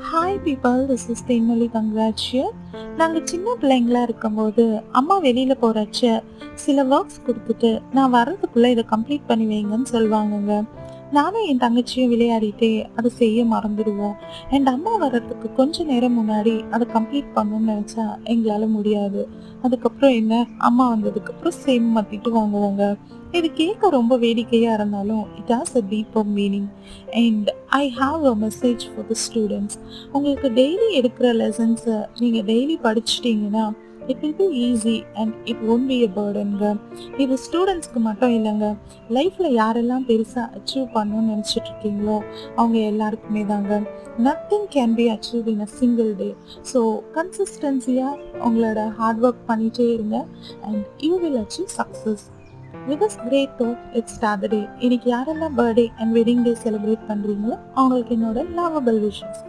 Hi people, this is Thenmozhi கங்க்ராட்சியர். நாங்கள் சின்ன பிள்ளைங்களா இருக்கும்போது அம்மா வெளியில் போகிறச்ச சில ஒர்க்ஸ் கொடுத்துட்டு நான் வர்றதுக்குள்ளே இதை கம்ப்ளீட் பண்ணி வைங்கன்னு சொல்லுவாங்கங்க. நானும் என் தங்கச்சியும் விளையாடிட்டே அதை செய்ய மறந்துடுவோம். அண்ட் அம்மா வர்றதுக்கு கொஞ்ச நேரம் முன்னாடி அதை கம்ப்ளீட் பண்ணணும்னு நினச்சா எங்களால் முடியாது. அதுக்கப்புறம் என்ன, அம்மா வந்ததுக்கப்புறம் சேம் மாற்றிட்டு வாங்குவாங்க. இது கேட்க ரொம்ப வேடிக்கையாக இருந்தாலும் it has a deeper meaning. And I have a message for the students. உங்களுக்கு டெய்லி எடுக்கிற லெசன்ஸை நீங்கள் டெய்லி படிச்சிட்டிங்கன்னா it will be easy and it won't be a பர்டன்ங்க. இது ஸ்டூடெண்ட்ஸ்க்கு மட்டும் இல்லைங்க, லைஃப்பில் யாரெல்லாம் பெருசாக அச்சீவ் பண்ணணும்னு நினச்சிட்டு இருக்கீங்களோ அவங்க எல்லாருக்குமே தாங்க. Nothing can be achieve in a single day. So கன்சிஸ்டன்சியாக உங்களோட ஹார்ட் ஒர்க் பண்ணிகிட்டே இருங்க and you will achieve success. With this great thought, let's start the day. இன்னைக்கு யாரெல்லாம் birthday and wedding day celebrate பண்ணுறீங்களோ அவங்களுக்கு என்னோட லவபிள் விஷஸ்.